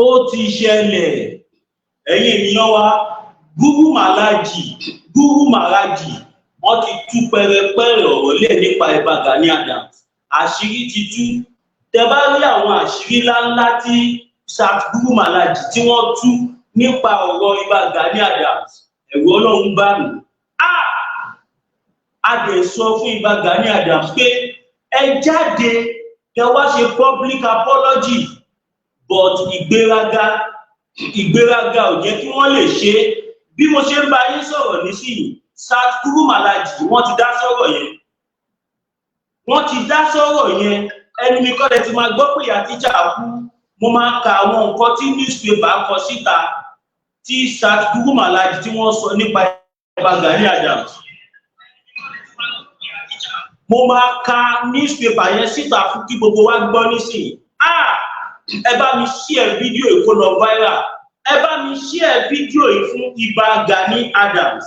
ó ti ṣẹlẹ̀ ẹ̀yin ènìyàn wa Gurumaraji wọ́n ti tú pẹrẹpẹrẹ ọ̀rọ̀ lẹ̀ nípa Ìbà Gani Adams àṣírí ti tú tẹ́ bá rí àwọn àṣírí ńláńlá tí Gurumaraji tí wọ́n tú nípa ọ̀rọ̀ Ìbà Gani Adams ẹ̀rù Ọlọ́run bá mi a dẹ̀ sọ fún Ìbà Gani Adams pé ẹ jáde kẹ́ wá ṣe public apology but ìgbéraga ò jẹ́ kí wọ́n lè ṣe bí mo ṣe ń bá yín sọ̀rọ̀ nísìnyí Gurumaraji wọ́n ti dá sọ̀rọ̀ yẹn ẹni mi kọ́ lẹ ti máa gbọ́ pé ìyá tíjà kú mo máa ka àwọn nǹkan tí newspaper kọ síta tí Gurumaraji tí wọ́n sọ nípa Ìbà Gani Adams mo máa ka newspaper yẹn síta fún kí gbogbo wa gbọ́ nísìnyí ẹ bá mi share fídíò yìí kó lọ viral ẹ bá mi share fídíò yìí fún Ìbà Gani Adams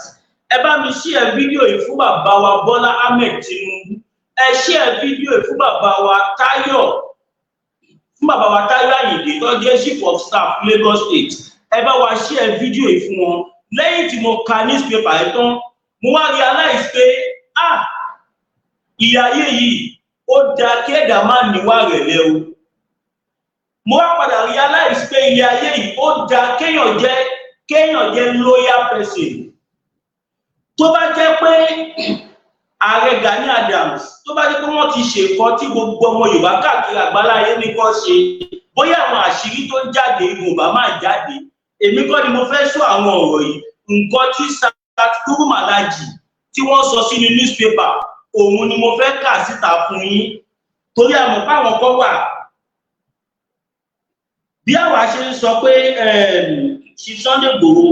ẹ bá mi share fídíò yìí fún bàbá wa Bọ́lá Ahmed Tinubu ẹ share fídíò yìí fún bàbá wa Táyọ̀ Àyìndé tó jẹ́ chief of staff Lagos State ẹ bá wa share fídíò yìí fún wọn lẹ́yìn tí mo ka newspaper yìí tán mo wá realize pé ìyà ayé yìí ó dáa kí ẹ̀dá má níwà rẹ̀lẹ̀ o mo wá padà realize pé ilé ayé yìí ó dáa kéèyàn jẹ́ loyal person tó bá jẹ́ pé ààrẹ Gani Adams tó bá jẹ́ pé wọ́n ti ṣe nǹkan tí gbogbo ọmọ Yorùbá káàkiri àgbáláyé ní kó ṣe bóyá àwọn àṣírí tó ń jáde Yorùbá máa jáde èmi kọ́ ni mo fẹ́ sọ àwọn ọ̀rọ̀ yìí nǹkan tí Gurumaraji tí wọ́n sọ sínú newspaper òun ni mo fẹ́ kà síta fún yín torí àmọ́ páwọn kọ́ wà bí àwa ṣe ń sọ pé Sunday Igboho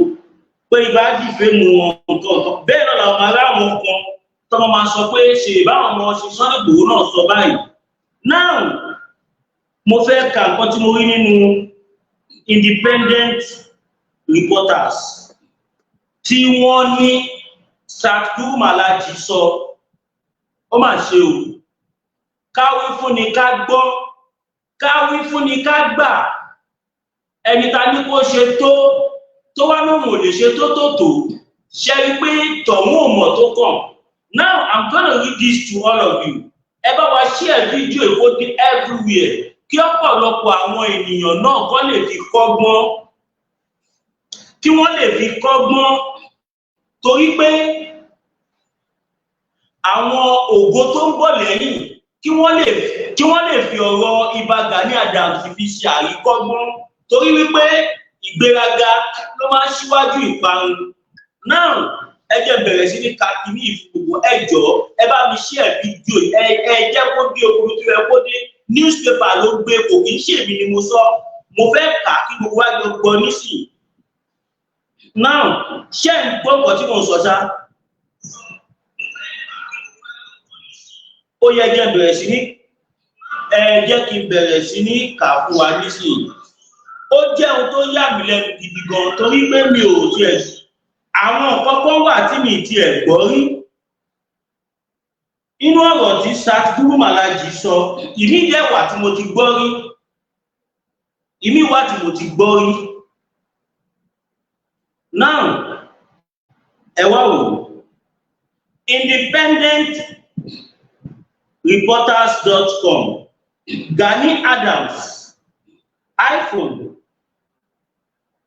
pé ibà dìfẹ́ mu wọn nǹkan bẹ́ẹ̀ náà làwọn ará wọn kan tọ́mọ máa sọ pé ṣe ìbáwọn ọmọ Sunday Igboho náà sọ báyìí now mo fẹ́ ka nǹkan tí mo rí nínú independent reporters tí wọ́n ní Gurumaraji sọ ó mà ṣe o káwí fún ni ká gbọ́ káwí fún ni ká gbà ẹni ta ní kó ṣe tó wá lóhùn ò lè ṣe tó ṣe rí pé tọ̀hún ò mọ̀ tó kàn now I'm gonna read this to all of you ẹ bá wa share fídíò ìwọ́de everywhere kí ọ̀pọ̀lọpọ̀ àwọn ènìyàn náà kọ́ lè fi kọ́gbọ́n kí wọ́n lè fi kọ́gbọ́n torí pé àwọn ògo tó ń bọ̀ lẹ́yìn kí wọ́n lè fi ọ̀rọ̀ Ìbà Gani Adams fi ṣe àríkọ́gbọ́n torí wípé ìgbéraga ló máa ń ṣíwájú ìparun náà ẹ jẹ́ bẹ̀rẹ̀ sí ní kàkiri ìfúgbogbo ẹjọ́ ẹ bá mi share fídíò ẹ jẹ́ kó dé okùnrin tó yẹ kó dé newspaper ló gbé kò kí ń ṣèmi ni mo sọ mo fẹ́ kà kí gbogbo wa jọ gbọ́ nísìnyí now ṣé ń gbọ́ nǹkan tí mo sọ ṣá ó yẹ jẹ́ bẹ̀rẹ̀ sí ní jẹ́ kí n bẹ̀rẹ̀ sí ní kà fún wa nísìnyí ó jẹ́ ohun tó yà mí lẹ́nu gidi gan torí pé mi ò tiẹ̀ àwọn nǹkan kan wà tí mi tiẹ̀ gbọ́ rí inú ọ̀rọ̀ tí Gurumaraji sọ ìmí jẹ́ wà tí mo ti gbọ́ rí ìmí wà tí mo ti gbọ́ rí now ẹ wá wò independentreporters.com Gani Adams iPhone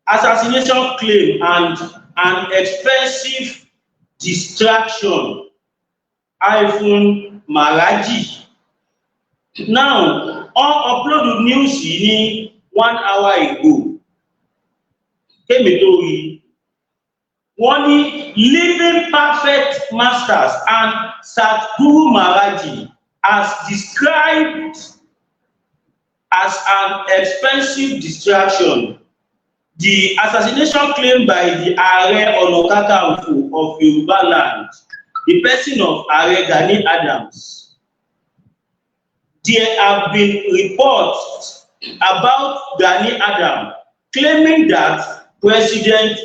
assassination claim and an expensive distraction Maraji now on upload news yìí ní 1 hour ago kémi tó rí wọ́n ní living perfect masters and Gurumaraji as described as an expensive distraction. The assassination claim by the Ààrẹ Ọ̀nà Kakanfò of Yoruba land, the person of Ààrẹ Gani Adams. There have been reports about Gani Adams claiming that President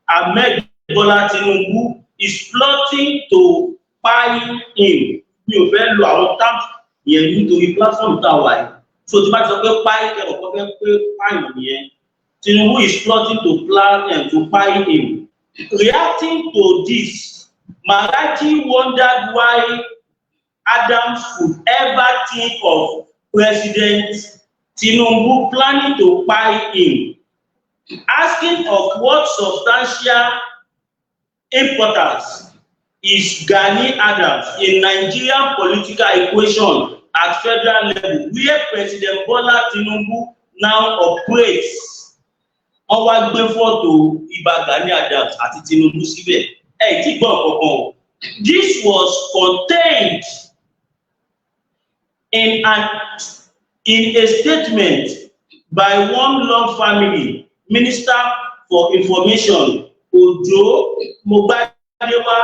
Ahmed Bola Tinubu is plotting to pie him. Mi ò fẹ́ lo àwọn terms yẹn nítorí platform tá a wà yìí. So tí bá ti sọ pé pie kẹ́rọ̀ kọ́ fẹ́ pé pie nìyẹn. Tinubu is plotting to plan and to buy him. Reacting to this, Maraji wondered why Adams would ever think of President Tinubu planning to buy him, asking of what substantial importance is Gani Adams in Nigerian political equation at federal level, where President Bola Tinubu now operates. Wọ́n wá gbé fọ́tò Ìbà Gani Adams àti Tinubu síbẹ̀. Tí gbọ́ kankan. This was contained in a statement by one Long family minister for information, Ojo Mogbadewa,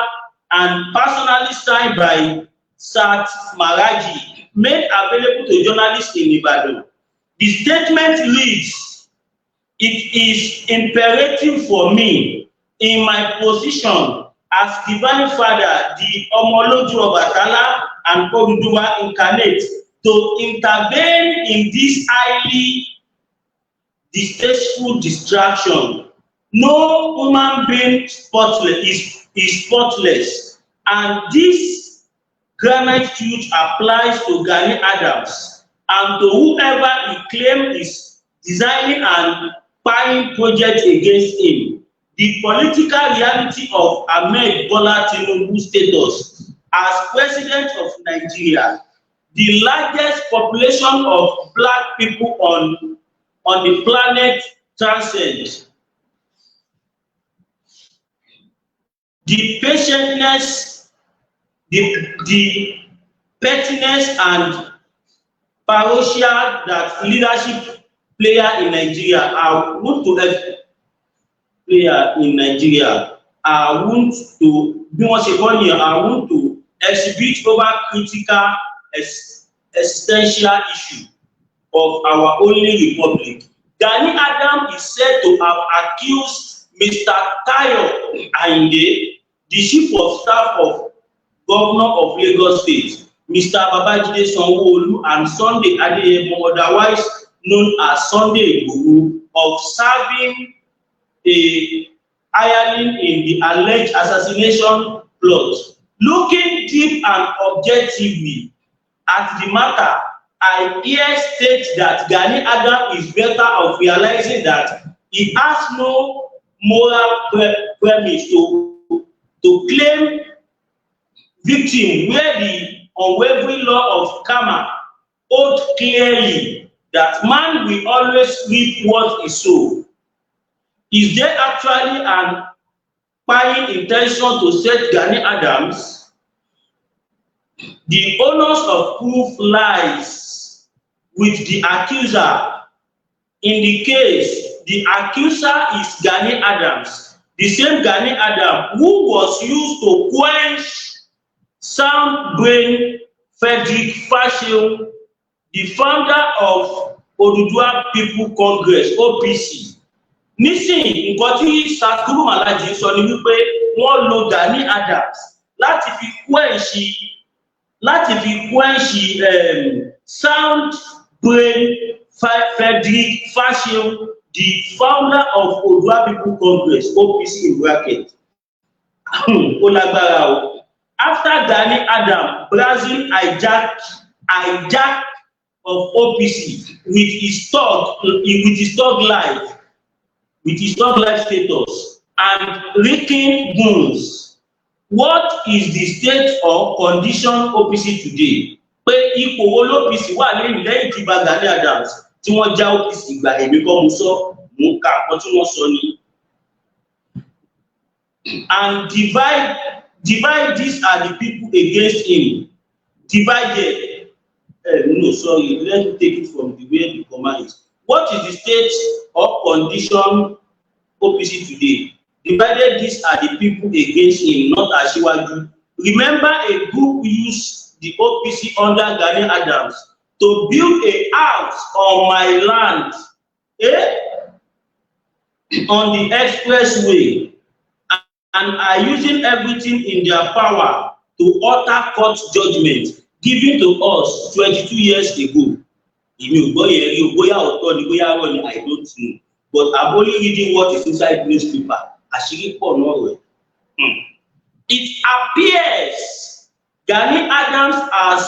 and personally signed by Sat Maraji, made available to journalists in Ibadan. The statement reads, "It is imperative for me in my position as Divine Father, the Omoloju of Atala and Oduduwa incarnate, to intervene in this highly distasteful distraction. No human being is spotless, and this granite truth applies to Gani Adams and to whoever he claims is designing and spying projects against him. The political reality of Ahmed Bola Tinubu's status as President of Nigeria, the largest population of black people on the planet, transcends the patientness, the pettiness and parochial that leadership player in Nigeria are want to exhibit over critical existential issue of our only republic. Gani Adams is said to have accused Mr. Tayo Ayinde, the chief of staff of Governor of Lagos State, Mr. Babajide Sanwo-Olu, and Sunday Adeyemo, otherwise known as Sunday Igboho, of serving a hireling in the alleged assassination plot. Looking deep and objectively at the matter, I here state that Gani Adams is better off realizing that he has no moral premise to claim victim, where the unwavering law of karma holds clearly that man will always reap what he sows. Is there actually an spying intention to set Gani Adams? The onus of proof lies with the accuser. In the case, the accuser is Gani Adams, the same Gani Adams who was used to quench sound brain Frederick Fashion, the founder of Oduduwa People Congress, OPC. Nísìnyí, nǹkan tí Gurumaraji sọ ni wípé wọ́n lo Gani Adams láti fi quench sound brain Frederick Fashion, the founder of Oduduwa People Congress, OPC in bracket. Ó lágbára o. After Gani Adams Brazil hijack of OPC with his thug life status and reeking goons, what is the state or condition OPC today? Pé ipò wo l'OPC wà lẹ́yìn tí bá Gani Adams tí wọ́n já OPC gbà, èmi kọ́ mo sọ, mo ń ka àpọ̀ tí wọ́n sọ ni. And divide these are the people against him. Divided. No, sorry, let me take it from the way the command is. What is the state or condition OPC today? Divided, these are the people against him, not Asiwaju. Remember, a group used the OPC under Gani Adams to build a house on my land, on the expressway, and are using everything in their power to alter court judgment given to us 22 years ago. I don't know. but I'm only reading what is inside newspaper. Àṣírí pọ̀ náà rẹ̀. It appears Gani Adams has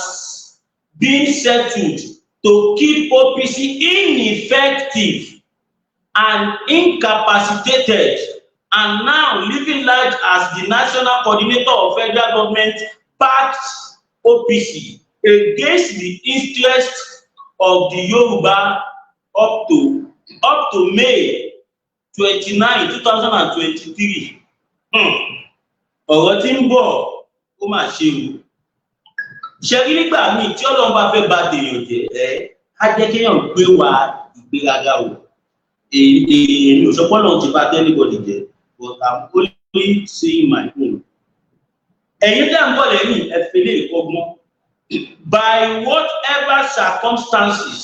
been settled to keep OPC ineffective and incapacitated, and now living large as the national coordinator of federal government-backed OPC against the interests of the Yoruba up to May 29, 2023. Ọ̀rọ̀ tí ń bọ̀ ó mà ṣe o. Ṣé rí nígbà míì tí Ọlọ́run bá fẹ́ bà tèèyàn jẹ́ á jẹ́ kéèyàn gbé wa ìgbéraga o. Èmi ò sọ pé Ọlọ́run ti bà anybody jẹ́, but I'm only saying my own. Ẹ̀yin tẹ́ ń bọ̀ lẹ́yìn ẹ fi lè kọ́gbọ́n. By whatever circumstances,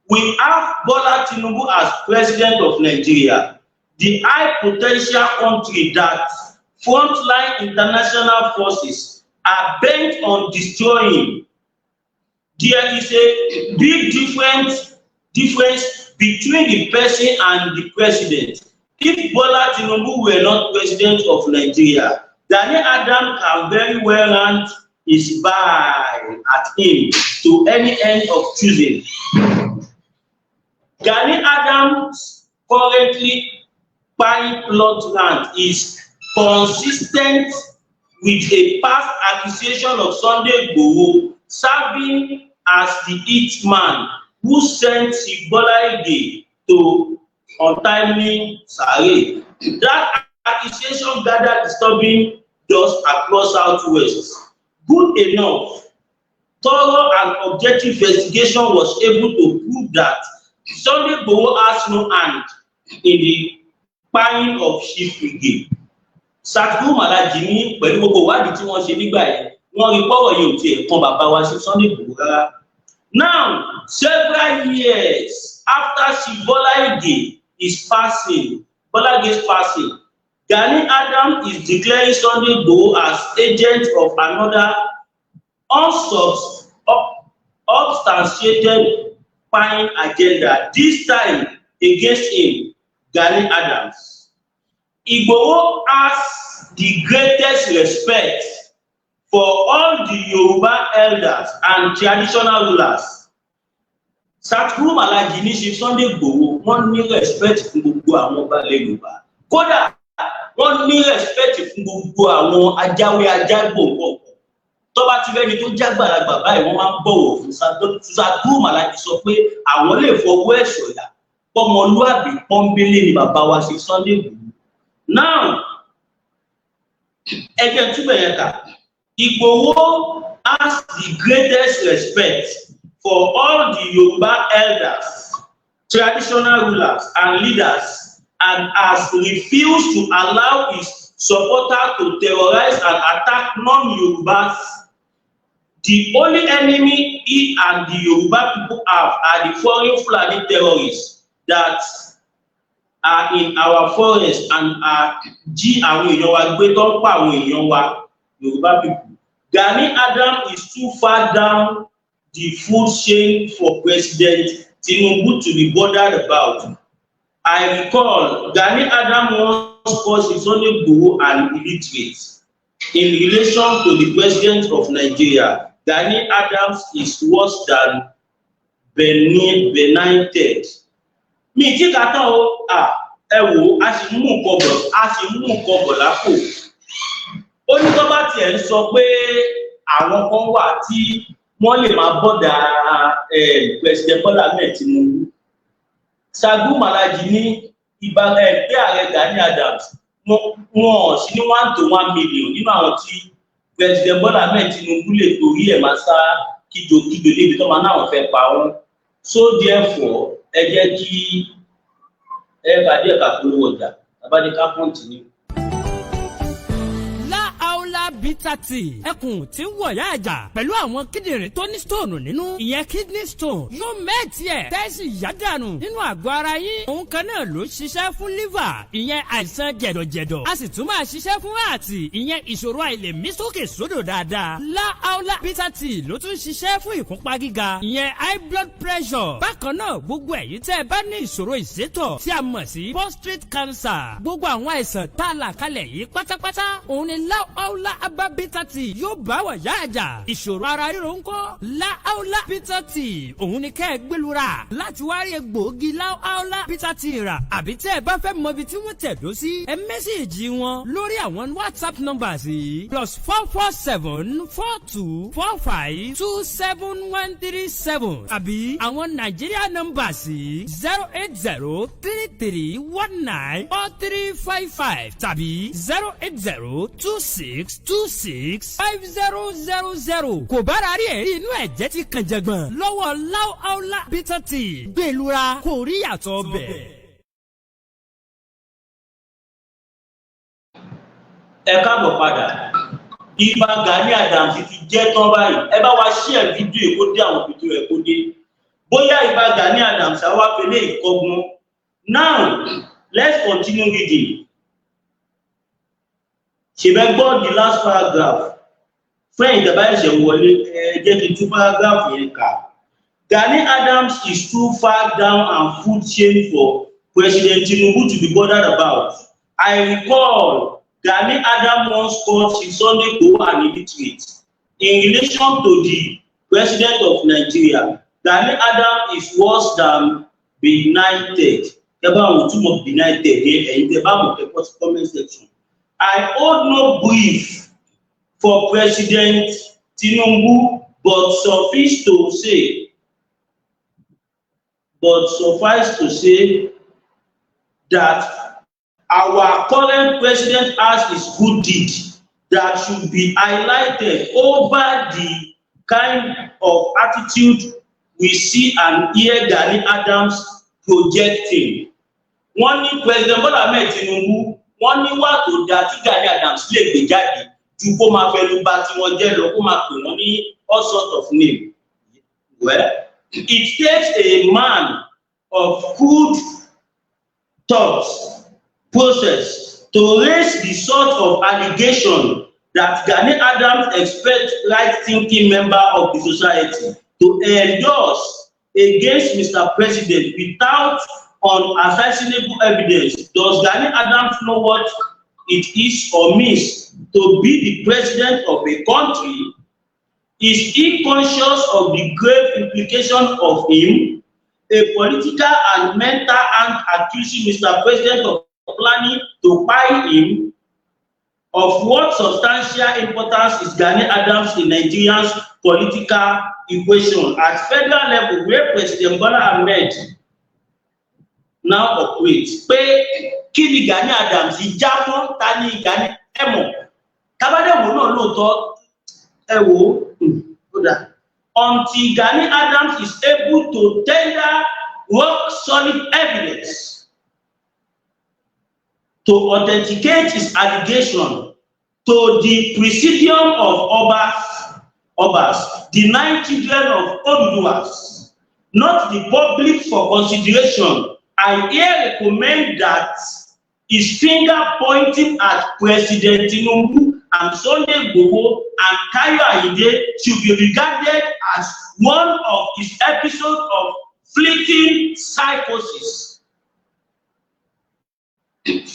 we have Bola Tinubu as president of Nigeria, the high potential country that frontline international forces are bent on destroying. There is a big difference between the person and the president. If Bola Tinubu were not president of Nigeria, Gani Adams can very well rant his bye at him to any end of choosing. Gani Adams currently buying plot land is consistent with a past accusation of Sunday Igboho serving as the hitman who sent Bola to untimely sare. That accusation gathered disturbing dust across Southwest. Good enough, thorough and objective investigation was able to prove that Sunday Igboho has no hand in the buying of Chief Brigade. Gurumaraji ní pẹ̀lú gbogbo ìwádìí tí wọ́n ṣe nígbà yẹn, wọ́n rí pọ́wọ́ yìí ò tiẹ̀ kan bàbá wa sí Sunday Igboho rárá. Now, several years after Bola is passing, Gani Adams is declaring Sunday Igboho as agent of another unsubstantiated buying agenda, this time against him, Gani Adams. Igboho has the greatest respect for all the Yoruba elders and traditional rulers. Gurumaraji ní ṣe Sunday Igboho wọ́n ní respect fún gbogbo àwọn ọba ilẹ̀ Yorùbá. Kódà wọ́n ní respect fún gbogbo àwọn ajáwé ajágbò kọ̀ọ̀kan. Tó bá ti rẹ́ni tó jágbàlagbà báyìí wọ́n máa ń bọ̀wọ̀ fún Gurumaraji sọ pé àwọn lè fọwọ́ ẹ̀ sọ̀yà pọ́mọlúàbí pọ́nbélé ni bàbá wa ṣe Sunday Igboho. Now, ẹgbẹ́ túbẹ̀ yẹn kà, Igboho has the greatest respect for all the Yoruba elders, traditional rulers and leaders, and has refused to allow his supporters to terrorize and attack non-Yorubas. The only enemy he and the Yoruba people have are the foreign Fulani terrorists that are in our forest and are jí àwọn èèyàn wa gbé tó ń pa àwọn èèyàn wa Yoruba people. Gani Adams is too far down the food chain for President Tinubu to be bothered about. I recall Gani Adams once called Sunday Igboho an illiterate. In relation to the president of Nigeria, Gani Adams is worse than benighted. Mi tí ká tán o, ẹ wò a sì mú nǹkan bọ̀ lápò. Ó ní tó bá tiẹ̀ ń sọ pé àwọn kan wà tí wọ́n lè máa bọ́dà President Bola Tinubu. Gurumaraji ní ìbára ẹgbẹ́ ààrẹ Gani Adams wọ́n sí ní 1 to 1 million nínú àwọn tí President Bola Tinubu lè torí ẹ̀ máa sá kíjokíjo lébi tó máa náà fẹ́ pa wọ́n. So therefore, ẹ jẹ́ kí ẹ bá díẹ̀ ká polówó ọjà, tàbá ní ká continue. bitter tea ẹkùn tí ń wọ̀yá àjà pẹ̀lú àwọn kíndìnrín tó ní stone nínú ìyẹn kidney stone yóò mẹ́ẹ̀tì ẹ̀ tẹ́sí yádànù nínú àgọ́ ara yín òun kan náà ló ṣiṣẹ́ fún liver ìyẹn àìsàn jẹ̀dọ̀jẹ̀dọ̀ a sì tún máa ṣiṣẹ́ fún àti ìyẹn ìṣòro àìlèmí sókè sódò dáadáa láàólà bitter tea ló tún ṣiṣẹ́ fún ìkúnpá gíga ìyẹn high blood pressure bákan náà gbogbo ẹ̀yin tẹ́ ẹ bá ní ìṣòro ìsétọ̀ tí a mọ̀ sí prostate cancer gbogbo àwọn àìsàn tá a là kalẹ̀ yìí pátápátá òun ni láàólà herbal bitter tea yóò bá wà yá àjà ìṣòro ara ríro ńkọ́ láàólà bitter tea òun ni kẹ́ ẹ gbẹlura láti wá rí egbòogi láàólà bitter tea rà àbí tẹ́ ẹ bá fẹ́ mọ ibi tí wọ́n tẹ̀dó sí ẹ mẹ́sẹ̀jì wọn lórí àwọn WhatsApp numbers yìí +44742452737 àbí àwọn Nigeria numbers yìí 08033194355 tàbí 08026265000 kò bára rí ẹ̀rí inú ẹ̀jẹ̀ ti kàn jẹ̀gbọ̀n lọ́wọ́ láàólà bitter tea gbẹlura kò rí yàtọ̀ bẹ́ẹ̀. Ẹ káàbọ̀ padà. Ibà Gani Adams ti jẹ́ tán báyìí. Ẹ bá wa share fídíò èkó dé àwọn fídíò èkó dé. Bóyá ibà Gani Adams á wá fẹ́lẹ́ ìkọ́gbọ́n. Now, let's continue reading. Ṣèbẹ́ gbọ́ the last paragraph. Fẹ́yìn ìjọba ẹ̀ṣẹ̀ wọlé jẹ́ kí n tú paragraph yẹn kà. Gani Adams is too far down and food chain for President Tinubu to be bothered about. I recall Gani Adams once called Sunday Igboho an illiterate. In relation to the president of Nigeria, Gani Adams is worse than benighted. About too much benighted here, and the comment section. I hold no brief for President Tinubu, but suffice to say that our current president has his good deed that should be highlighted over the kind of attitude we see and hear Gani Adams projecting. Wọ́n ní President Bola Ahmed Tinubu, wọ́n ní wà tó dáa tí Gani Adams lè gbé jáde ju kó máa fẹnu bà tí wọ́n jẹ́ lọ kó máa pè wọ́n ní all sorts of name. Well, it takes a man of good thoughts process to raise the sort of allegation that Gani Adams expects right-thinking member of the society to endorse against Mr. President without unassassinable evidence. Does Gani Adams know what it is or means to be the president of a country? Is he conscious of the grave implication of him, a political and mental act accusing Mr. President of planning to buy him? Of what substantial importance is Gani Adams in Nigeria's political equation at federal level where President Bola Ahmed now operates? Pé kí ni Gani Adams jámọ́ ta ni Gani ẹ̀mọ̀ kábàdéwò náà lóòótọ́ ẹ wò ó dà until Gani Adams is able to tender rock solid evidence to authenticate his allegation to the presidium of Obas, the 9 children of Oduduwas, not the public for consideration. I here recommend that his finger pointing at President Tinubu and Sunday Igboho and Kayo Ayinde should be regarded as one of his episodes of fleeting psychosis.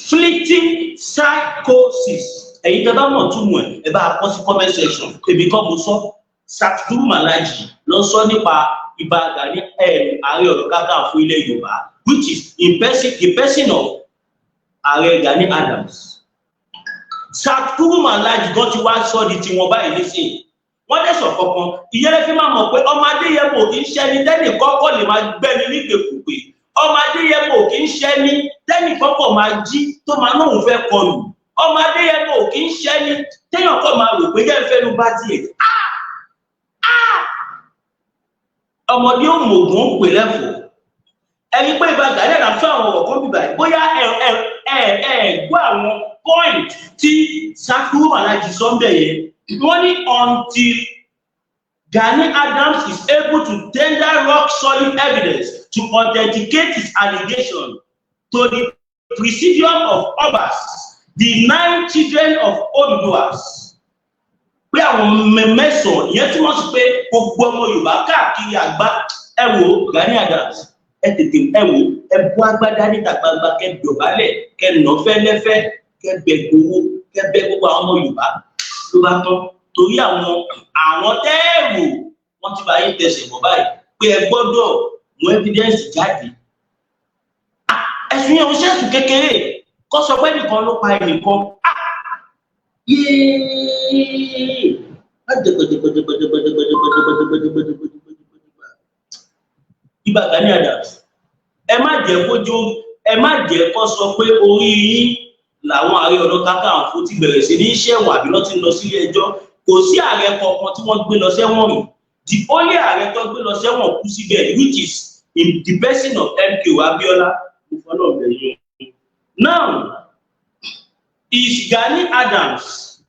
Fleeting psychosis. Ẹ̀yin tẹ́ bá mọ̀ túmọ̀ ẹ̀ bá kọ sí comment section. Èmi kan mo sọ Gurumaraji ló sọ nípa Ìbà Gani Ààrẹ Ọ̀nà Kakanfò ilẹ̀ Yorùbá, which is the person of Ààrẹ Gani Adams. Gurumaraji gan ti wá sọ di tiwọn báyìí nísìnyí. Wọ́n dẹ̀ sọ kankan ìyẹn fi máa mọ̀ pé ọmọ Adéyẹmọ kì í ṣẹni tẹ́nì kọ́kọ́ lè máa gbẹ́ni nígbèkúgbè. Ọmọ Adéyẹmọ kì í ṣẹni tẹ́nì kọ́kọ́ máa jí tó máa náà fẹ́ kọlù. Ọmọ Adéyẹmọ kì í ṣẹni téèyàn kọ́ máa rò pé jẹ́ ìfẹ́nu bá tiẹ̀. Ọmọdé ò mọ̀gùn ó pè lẹ́fọ̀ọ́. Ẹni pé Ìbà Gani Adams fún àwọn ọ̀kọ́ bíbá yìí bóyá gbọ́ àwọn point tí Gurumaraji Sunday yẹn until Gani Adams is able to tender rock solid evidence to authenticate his allegation to the presidium of Obas, the 9 children of Oduduwas. Pé àwọn mẹ́sàn-án yẹn túmọ̀ sí pé gbogbo ọmọ Yorùbá káàkiri àgbá ẹ wò Gani Adams ẹ tètè ẹ wò ẹ bú agbádá níta gbangba kẹ dọ̀bálẹ̀ kẹ nà fẹ́lẹ́fẹ́ kẹ bẹ gbowó kẹ bẹ gbogbo àwọn ọmọ Yorùbá ló bá tán torí àwọn tẹ́ẹ̀rù wọ́n ti bá yín tẹsẹ̀ bọ̀ báyìí pé ẹ gbọ́dọ̀ mú evidence jáde. Ẹ̀sùn yẹn ò ṣẹ̀sùn kékeré kó sọ pé nìkan ló pa ẹnìkan. Ibà Gani Adams ẹ má jẹ́ kó sọ pé orí yín làwọn Ààrẹ Ọ̀nà Kakanfò ti bẹ̀rẹ̀ sí ní ṣẹ̀wọ̀n àbí lọ́ ti lọ sílé ẹjọ́. Kò sí ààrẹ kankan tí wọ́n gbé lọ sẹ́wọ̀n rí. The only ààrẹ tó gbé lọ sẹ́wọ̀n kú síbẹ̀ which is in the person of MKO Abiola. Now, is Gani Adams,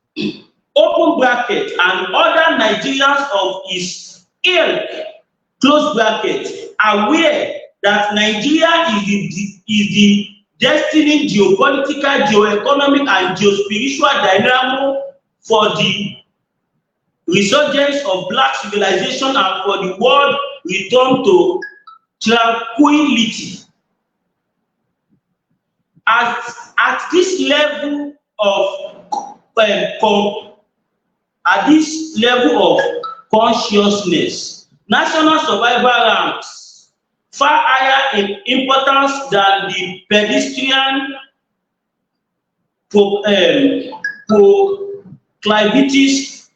open bracket, and other Nigerians of his ilk, close bracket, aware that Nigeria is the destined geopolitical, geoeconomic, and geospiritual dynamo for the resurgence of Black civilization and for the world return to tranquility? At this level of consciousness, national survival ranks far higher in importance than the pedestrian proclivities,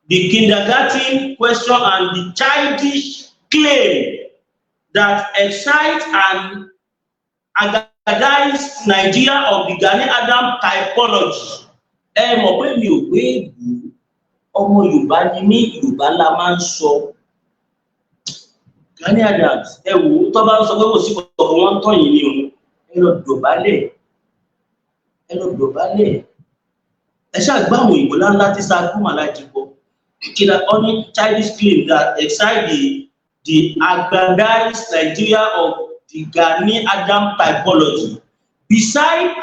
the kindergarten question, and the childish claim that excite and aggrandized Nigeria of the Gani Adams typology. Ẹ mọ̀ pé mi ò gbé ìlú ọmọ Yorùbá ni mí, Yorùbá la máa ń sọ. Gani Adams ẹ wò ó tó bá ń sọ pé kò sí ọ̀pọ̀ wọn ń tàn yín ní òun. Ẹ lọ dọ̀bálẹ̀. Ẹ ṣáà gbá àwọn òyìnbó láńlá tí Gurumaraji kọ. Killer only childish claim that excite the aggrandized Nigeria of the Gani Adams typology. Besides,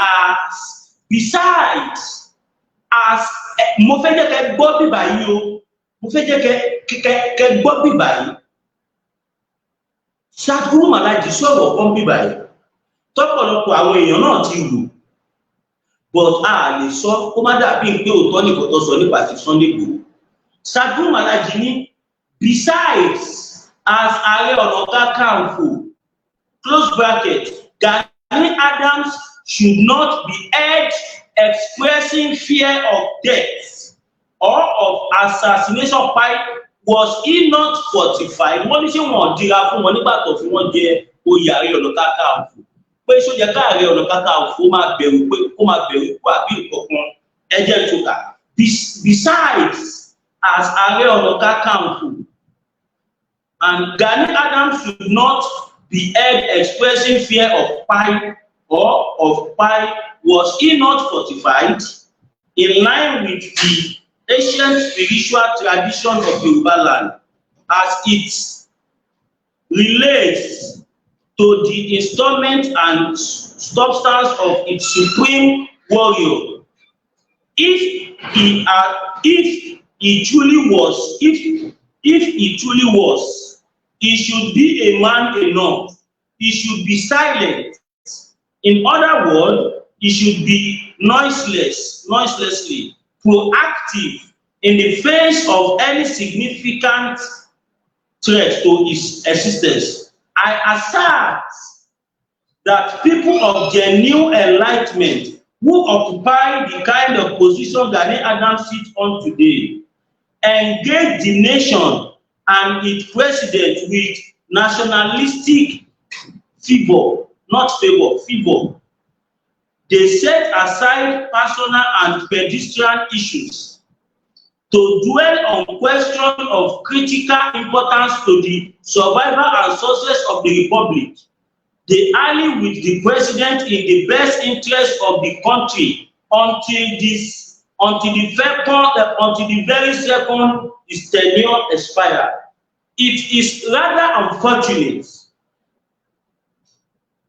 mo fẹ́ jẹ́ kẹ́ gbọ́ bí báyìí o. Mo fẹ́ jẹ́ kẹ́ gbọ́ bí báyìí. Gurumaraji sọ̀rọ̀ kan bí báyìí. Tọ́pọ̀lọpọ̀ àwọn èèyàn náà ti rò. But a lè sọ kó má dàbí pé òótọ́ nìkan tó sọ nípa ti Sunday Igboho. Gurumaraji ní besides as Ààrẹ Ọ̀nà Kakanfò, close bracket, Gani Adams should not be heard expressing fear of death or of assassination. Was he not fortified? Wọ́n ní ṣé wọ́n dira fún wọn nígbà tó fi wọ́n jẹ oyè Ààrẹ Ọ̀nà Kakanfò. Pé ṣó yẹ ká Ààrẹ Ọ̀nà Kakanfò máa bẹ̀rù pé kó máa bẹ̀rù kó àbí nǹkan ẹjẹ́ ìtòkà. Besides, as Ààrẹ Ọ̀nà Kakanfò, and Gani Adams should not be heard expressing fear of was he not fortified in line with the ancient spiritual tradition of Yoruba land as it relates to the installment and substance of its supreme warrior? If he truly was, he should be a man enough. He should be silent. In other words, he should be noiselessly proactive in the face of any significant threat to his existence. I assert that people of genuine enlightenment who occupy the kind of position Gani Adams sits on today engage the nation and its president with nationalistic fervor. They set aside personal and pedestrian issues to dwell on questions of critical importance to the survival and success of the republic. They ally with the president in the best interest of the country until the very second his tenure expire. It is rather unfortunate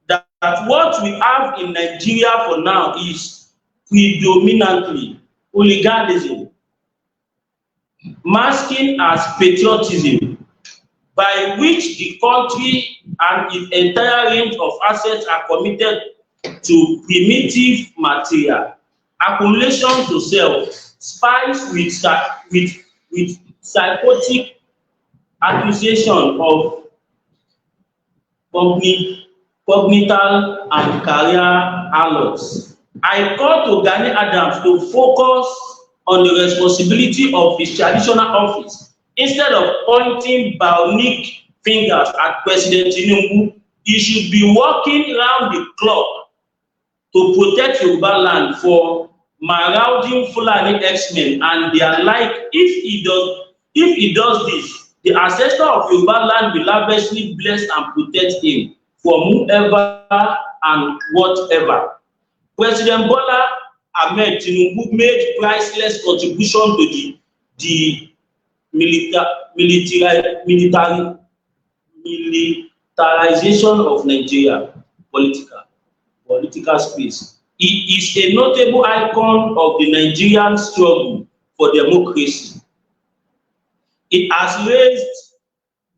that what we have in Nigeria for now is predominantly hooliganism, masking as patriotism, by which the country and its entire range of assets are committed to primitive material, accumulation to self, spiced with psychotic accusation of cognital and career harlots. I call to Gani Adams to focus on the responsibility of his traditional office instead of pointing bionic fingers at President Tinubu. He should be working round the clock to protect Yoruba land for marauding Fulani X-men and their like. If he does this, the ancestor of Yoruba land will lavishly bless and protect him from whoever and whatever. President Bola Ahmed Tinubu made priceless contribution to the militarization of Nigeria political space. He is a notable icon of the Nigerian struggle for democracy. It has raised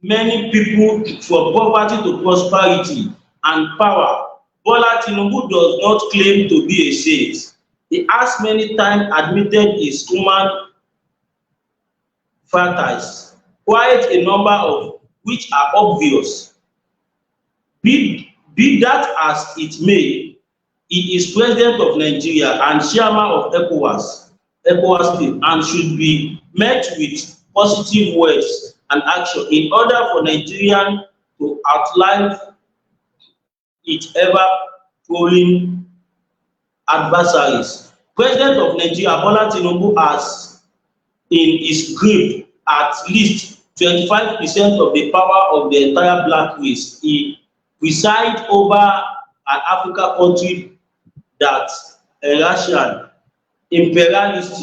many people from poverty to prosperity and power. Bola Tinubu does not claim to be a saint. He has many times admitted his human fatalities, quite a number of which are obvious. Be that as it may, he is president of Nigeria and chairman of ECOWAS team, and should be met with positive words and action in order for Nigeria to outlive its ever-growing adversaries. President of Nigeria, Bola Tinubu, has in his grip at least 25% of the power of the entire black race. He presides over an African country that a Russian imperialist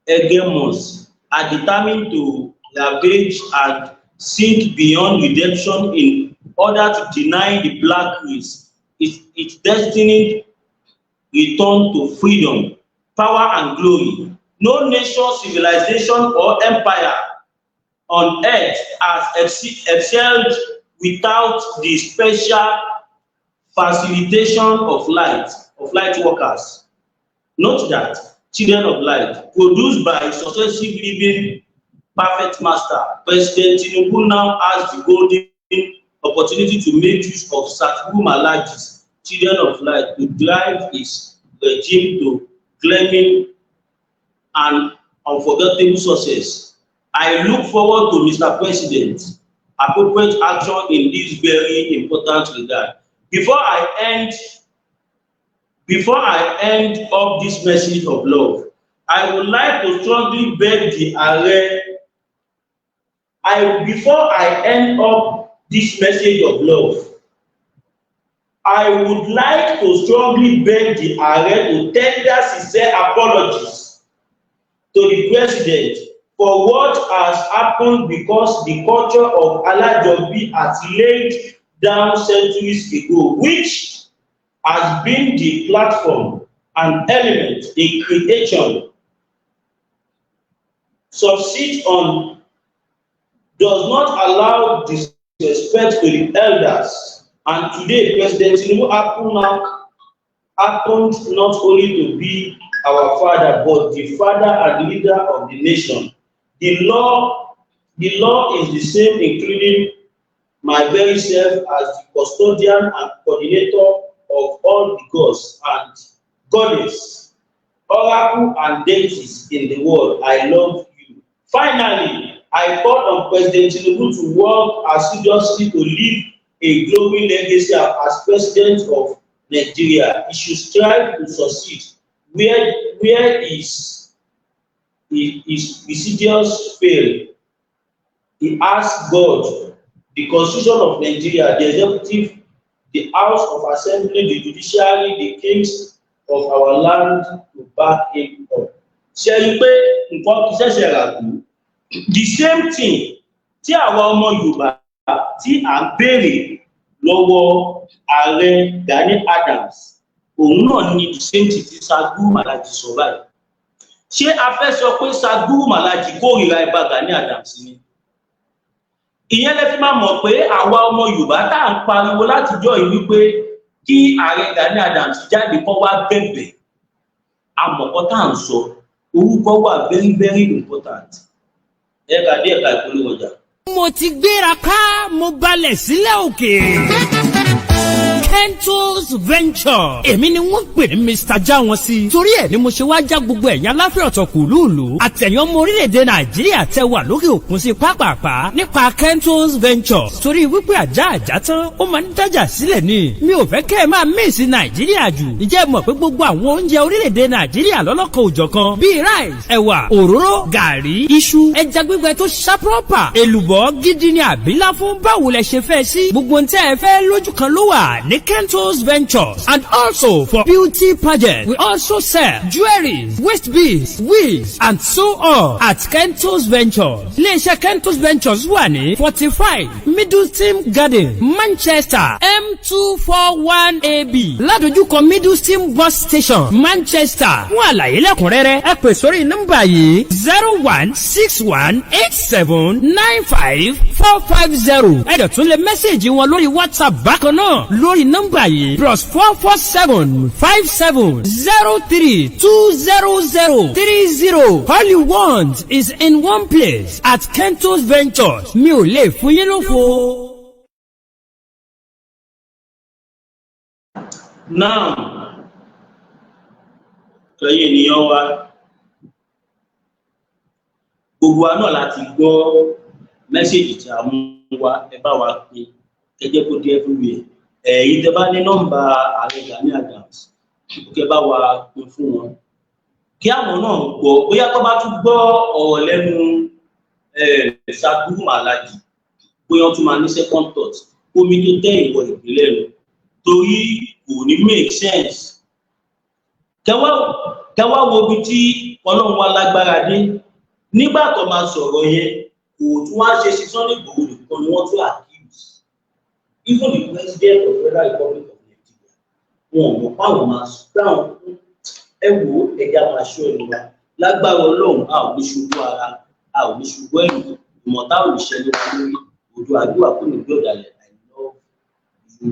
hegemons are determined to ravage and sink beyond redemption in order to deny the black race its destined return to freedom, power, and glory. No nation, civilization, or empire on earth has excelled without the special facilitation of light workers. Note that children of light, produced by successive living perfect master, President Tinubu now has the golden opportunity to make use of Gurumaraji's children of light to drive his regime to claiming an unforgettable success. I look forward to Mr. President's appropriate action in this very important regard. Before I end up this message of love, I would like to strongly beg the Ààrẹ. Before I end up this message of love, I would like to strongly beg the Ààrẹ to tender sincere apologies to the President for what has happened, because the culture of Alajobi has laid down centuries ago, which has been the platform and element in creation, succeed on, does not allow disrespect to the elders. And today, President Tinubu happened not only to be our father, but the father and leader of the nation. The law is the same, including my very self as the custodian and coordinator of all the gods and goddess, oracle and deities in the world. I love you. Finally, I call on President Tinubu to work assiduously to leave a glowing legacy as president of Nigeria. He should strive to succeed where his insidious fail. He asks God, the Constitution of Nigeria, the executive the House of Assembly, the judiciary, the kings of our land to back him up. Ṣé rí pé nǹkan kì í ṣẹ̀ṣẹ̀ ràgù? The same thing tí àwa ọmọ Yorùbá tí à ń béèrè lọ́wọ́ ààrẹ Gani Adams, òun náà ni the same thing tí Sir Gurumaraji sọ báyìí. Ṣé a fẹ́ sọ pé Sir Gurumaraji kórìíra ẹ̀bá Gani Adams ni? Ìyẹn lè fi máa mọ̀ pé àwa ọmọ Yorùbá tá à ń pariwo látijọ́ yìí wípé kí ààrẹ Gani Adams jáde kó wá bẹ̀bẹ̀. Àmọ̀kọ́ tá à ń sọ, orúkọ wà very very important. Ẹ̀ka díẹ̀ ká ìpolówó ọjà. Mo ti gbéra ká mo balẹ̀ sílẹ̀ òkè. Kentos Venture. Èmi ni wọ́n pè ní Mr. Jáwọn sí. Torí ẹ̀ ni mo ṣe wá já gbogbo ẹ̀yàn aláfẹ́ ọ̀tọ̀ kùlùlù. Àtẹ̀yàn ọmọ orílẹ̀-èdè Nàìjíríà tẹ wà lókè òkun sí pápápá nípa Kentos Venture. Torí wípé àjá tán, ó máa ń dájà sílẹ̀ ni. Mi ò fẹ́ kẹ́ ẹ máa mísì Nàìjíríà jù. Ǹjẹ́ mọ̀ pé gbogbo àwọn oúnjẹ orílẹ̀-èdè Nàìjíríà lọ́lọ́kan òjọ̀kan bíi rice, ẹ̀wà, òróró, gàrí, iṣu, ẹja gbígbẹ tó ṣàpọ̀pà, èlùbọ́ gidi ni àbílá fún báwo lẹ ṣe fẹ́ sí. Gbogbo ntẹ́ ẹ fẹ́ lójú kan ló wà ní Kentos Ventures. And also for beauty pageant, we also sell jewelries, waist beads, wigs, and so on at Kentos Ventures. Iléeṣẹ́ Kentos Ventures wà ní 45 Middleton Garden, Manchester, M241AB. Ládojúkọ Middleton Bus Station, Manchester. Fún àlàyé lẹ́kùnrẹ́rẹ́, ẹ pè sórí nọ́mbà yìí 0161879545. Ẹ dẹ̀ tún lè mẹ́sẹ̀gì wọn lórí WhatsApp bákan náà lórí nọ́mbà yìí +44757032030. All you want is in one place at Kentos Ventures. Mi ò lè fún yín lófo. Now, ẹ̀yin ènìyàn wa, gbogbo wa náà láti gbọ́ mẹ́sẹ̀gì tí a mú wá, ẹ bá wa pín, ẹ jẹ́ kó dé everywhere. Èyí tẹ́ bá ní nọ́mbà ààrẹ Gani Adams, kẹ́ bá wa pín fún wọn. Kí àwọn náà gbọ́, bóyá tó bá tún gbọ́ ọ̀rọ̀ lẹ́nu Sir Gurumaraji, bóyá wọ́n tún máa ní second thought, omi tó tẹ́ ìwọ ìpínlẹ̀ rẹ̀, torí kò ní make sense. Kẹwàá wo ibi tí Ọlọ́run wá lágbára dé, nígbà tó máa sọ̀rọ̀ yẹn, kò tún wá ṣe sí Sunday Igboho nìkan ni wọ́n tún accuse. Even the president of the Federal Republic of Nigeria, wọn ò mọ̀ fáwọn máa dáhùn fún ẹ̀wò ẹ̀yà máa ṣọ́ ẹ̀rọ wa. Lágbára Ọlọ́run, a ò ní ṣubú ara, a ò ní ṣubú ẹ̀yìn, ìmọ̀ta ò ní ṣẹlẹ̀ lórí ojú àdúrà fún ìgbé ọ̀dàlẹ̀. I love you.